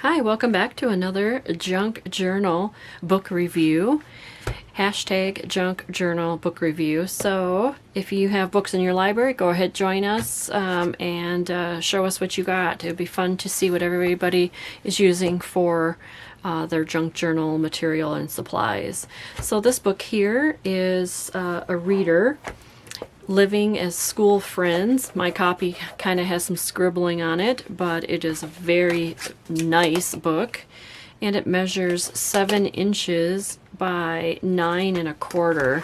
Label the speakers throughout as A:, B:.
A: Hi, welcome back to another Junk Journal book review. Hashtag Junk Journal book review. So if you have books in your library, go ahead, join us and show us what you got. It would be fun to see what everybody is using for their junk journal material and supplies. So this book here is a reader, Living as School Friends. My copy kind of has some scribbling on it, but it is a very nice book, and it measures 7 inches by 9 1/4,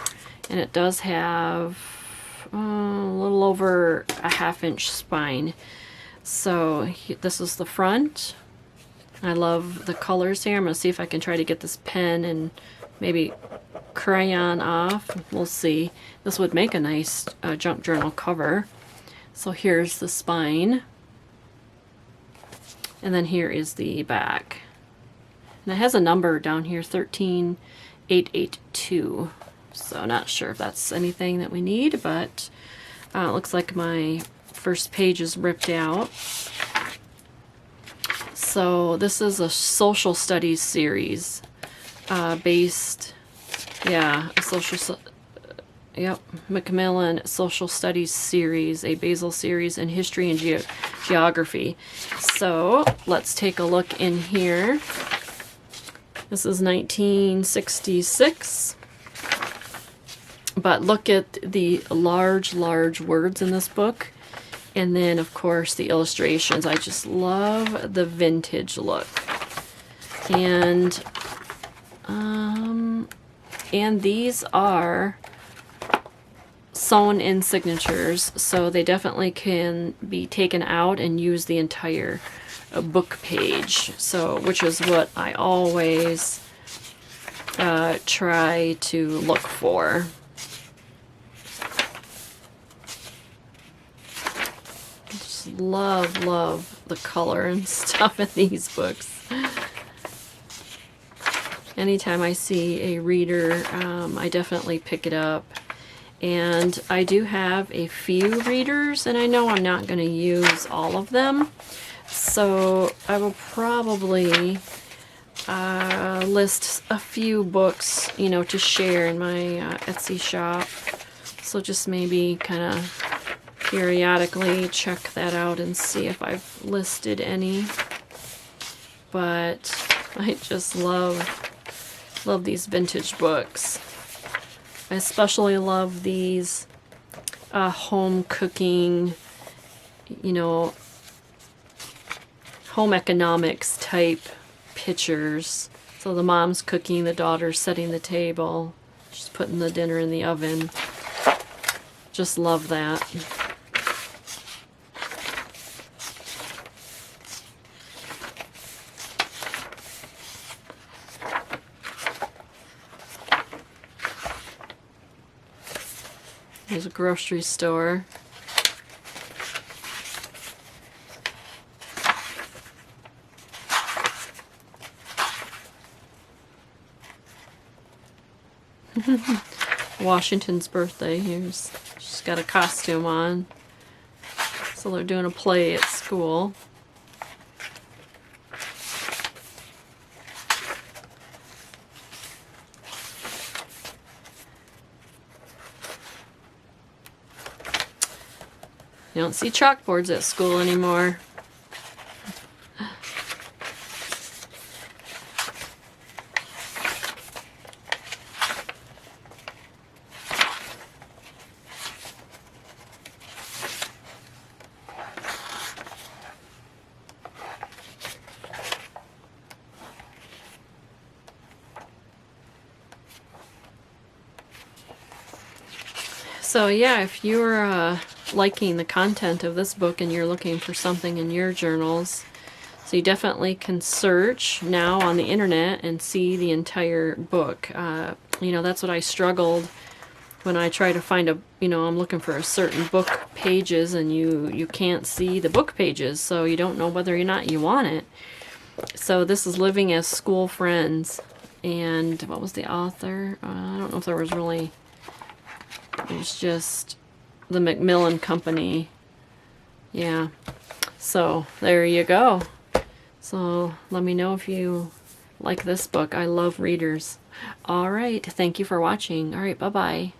A: and it does have a little over a 1/2 inch spine. So this is the front. I love the colors here. I'm going to see if I can try to get this pen and maybe crayon off. We'll see. This would make a nice junk journal cover. So here's the spine, and then here is the back, and it has a number down here, 13882. So not sure if that's anything that we need, but it looks like my first page is ripped out. So this is a social studies series based, yeah, a social, yep, Macmillan Social Studies series, a basal series in history and geography. So let's take a look in here. This is 1966. But look at the large words in this book. And then, of course, the illustrations. I just love the vintage look. And these are sewn in signatures, so they definitely can be taken out and use the entire book page. So, which is what I always try to look for. Just love the color and stuff in these books. Anytime I see a reader, I definitely pick it up. And I do have a few readers, and I know I'm not going to use all of them. So I will probably list a few books, you know, to share in my Etsy shop. So just maybe kind of periodically check that out and see if I've listed any. But I just love these vintage books. I especially love these home cooking, you know, home economics type pictures. So the mom's cooking, the daughter's setting the table, she's putting the dinner in the oven. Just love that. There's a grocery store. Washington's birthday. She's got a costume on. So they're doing a play at school. You don't see chalkboards at school anymore. So yeah, if you're liking the content of this book and you're looking for something in your journals, so you definitely can search now on the internet and see the entire book. You know, that's what I struggled when I try to find a, you know, I'm looking for a certain book pages, and you can't see the book pages, so you don't know whether or not you want it. So this is Living as School Friends, and what was the author? I don't know if there was really, it was just the Macmillan Company. Yeah. So there you go. So let me know if you like this book. I love readers. All right. Thank you for watching. All right. Bye-bye.